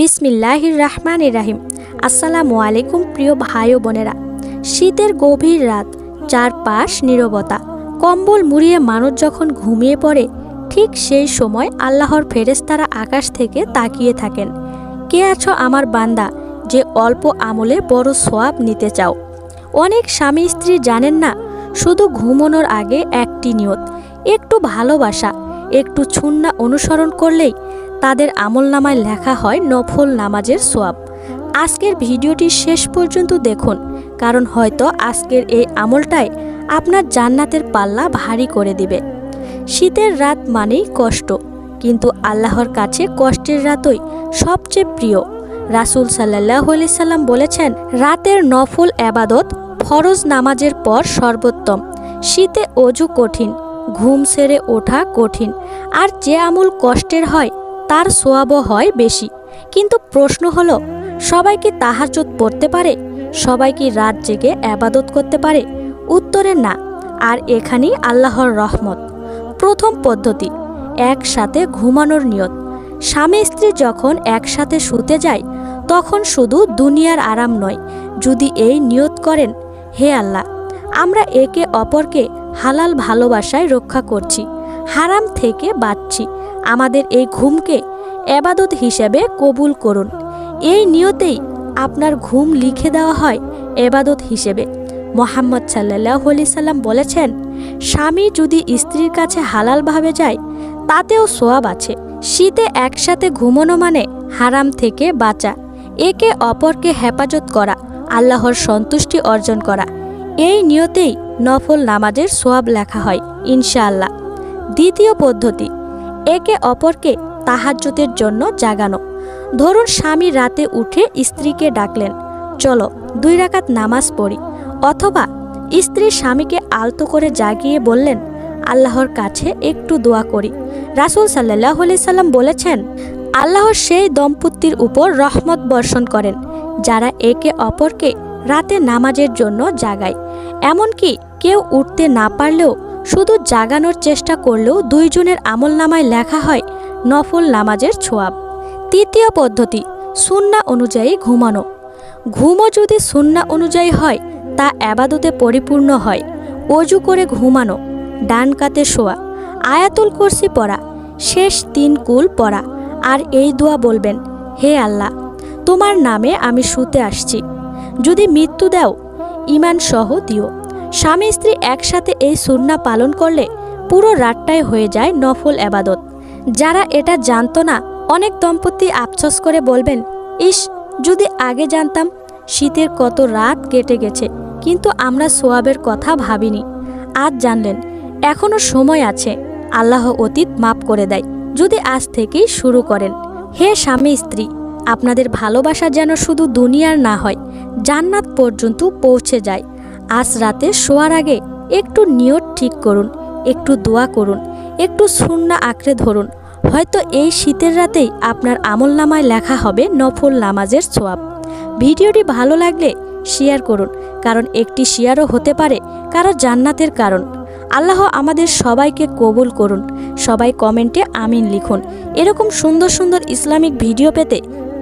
বিসমিল্লাহির রহমানির রহিম। আসসালামু আলাইকুম প্রিয় ভাই ও বোনেরা। শীতের গভীর রাত, চারপাশ নীরবতা, কম্বল মুড়িয়ে মানুষ যখন ঘুমিয়ে পড়ে, ঠিক সেই সময় আল্লাহর ফেরেশতারা আকাশ থেকে তাকিয়ে থাকেন। কে আছো আমার বান্দা, যে অল্প আমলে বড় সওয়াব নিতে চাও। অনেক স্বামী স্ত্রী জানেন না, শুধু ঘুমানোর আগে একটি নিয়ত, একটু ভালোবাসা, একটু সুন্নাহ অনুসরণ করলেই তাদের আমলনামায় লেখা হয় নফল নামাজের সওয়াব। আজকের ভিডিওটি শেষ পর্যন্ত দেখুন, কারণ হয়তো আজকের এই আমলটাই আপনার জান্নাতের পাল্লা ভারী করে দিবে। শীতের রাত মানেই কষ্ট, কিন্তু আল্লাহর কাছে কষ্টের রাতই সবচেয়ে প্রিয়। রাসূল সাল্লাল্লাহু আলাইহি সাল্লাম বলেছেন, রাতের নফল এবাদত ফরজ নামাজের পর সর্বোত্তম। শীতে অজু কঠিন, ঘুম সেরে ওঠা কঠিন, আর যে আমল কষ্টের হয় তার সওয়াবও হয় বেশি। কিন্তু প্রশ্ন হলো, সবাই কি তাহাজ্জুদ পড়তে পারে? সবাই কি রাত জেগে এবাদত করতে পারে? উত্তরে না। আর এখানেই আল্লাহর রহমত। প্রথম পদ্ধতি, একসাথে ঘুমানোর নিয়ত। স্বামী স্ত্রী যখন একসাথে শুতে যায়, তখন শুধু দুনিয়ার আরাম নয়, যদি এই নিয়ত করেন, হে আল্লাহ, আমরা একে অপরকে হালাল ভালোবাসায় রক্ষা করছি, হারাম থেকে বাঁচছি, আমাদের এই ঘুমকে এবাদত হিসেবে কবুল করুন। এই নিয়তেই আপনার ঘুম লিখে দেওয়া হয় এবাদত হিসেবে। মুহাম্মদ সাল্লাল্লাহু আলাইহি সাল্লাম বলেছেন, স্বামী যদি স্ত্রীর কাছে হালালভাবে যায়, তাতেও সওয়াব আছে। শীতে একসাথে ঘুমানো মানে হারাম থেকে বাঁচা, একে অপরকে হেফাজত করা, আল্লাহর সন্তুষ্টি অর্জন করা। এই নিয়তেই নফল নামাজের সওয়াব লেখা হয় ইনশাআল্লাহ। দ্বিতীয় পদ্ধতি, একে অপরকে তাহাজ্জুদের জন্য জাগানো। ধরুন স্বামী রাতে উঠে স্ত্রীকে ডাকলেন, চলো 2 রাকাত নামাজ পড়ি। অথবা স্ত্রী স্বামীকে আলতো করে জাগিয়ে বললেন, আল্লাহর কাছে একটু দোয়া করি। রাসূল সাল্লাল্লাহু আলাইহি সাল্লাম বলেছেন, আল্লাহ সেই দম্পতির উপর রহমত বর্ষণ করেন যারা একে অপরকে রাতে নামাজের জন্য জাগায়। এমনকি কেউ উঠতে না পারলেও শুধু জাগানোর চেষ্টা করলেও 2 জনের আমলনামায় লেখা হয় নফল নামাজের সওয়াব। তৃতীয় পদ্ধতি, সুন্নাহ অনুযায়ী ঘুমানো। ঘুমও যদি সুন্নাহ অনুযায়ী হয়, তা এবাদতে পরিপূর্ণ হয়। অজু করে ঘুমানো, ডান কাতে শোয়া, আয়াতুল কুরসি পড়া, শেষ 3 কুল পড়া, আর এই দোয়া বলবেন, হে আল্লাহ, তোমার নামে আমি শুতে আসছি, যদি মৃত্যু দাও ঈমান সহ দিও। স্বামী স্ত্রী একসাথে এই সুন্নাহ পালন করলে পুরো রাতটাই হয়ে যায় নফল এবাদত। যারা এটা জানতো না, অনেক দম্পতি আফসোস করে বলবেন, ইস, যদি আগে জানতাম। শীতের কত রাত কেটে গেছে, কিন্তু আমরা সওয়াবের কথা ভাবিনি। আজ জানলেন, এখনও সময় আছে, আল্লাহ অতীত মাফ করে দেয় যদি আজ থেকেই শুরু করেন। হে স্বামী স্ত্রী, আপনাদের ভালোবাসা যেন শুধু দুনিয়ার না হয়, জান্নাত পর্যন্ত পৌঁছে যায়। আজ রাতে শোয়ার আগে একটু নিয়ত ঠিক করুন, একটু দোয়া করুন, একটু সুন্নাহ আঁকড়ে ধরুন। হয়তো এই শীতের রাতেই আপনার আমলনামায় লেখা হবে নফল নামাজের সওয়াব। ভিডিওটি ভালো লাগলে শেয়ার করুন, কারণ একটি শেয়ারও হতে পারে কারো জান্নাতের কারণ। আল্লাহ আমাদের সবাইকে কবুল করুন। সবাই কমেন্টে আমিন লিখুন। এরকম সুন্দর সুন্দর ইসলামিক ভিডিও পেতে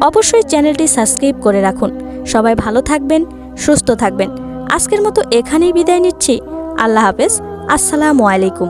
অবশ্যই চ্যানেলটি সাবস্ক্রাইব করে রাখুন। সবাই ভালো থাকবেন, সুস্থ থাকবেন। আজকের মতো এখানেই বিদায় নিচ্ছি। আল্লাহ হাফেজ। আসসালামু আলাইকুম।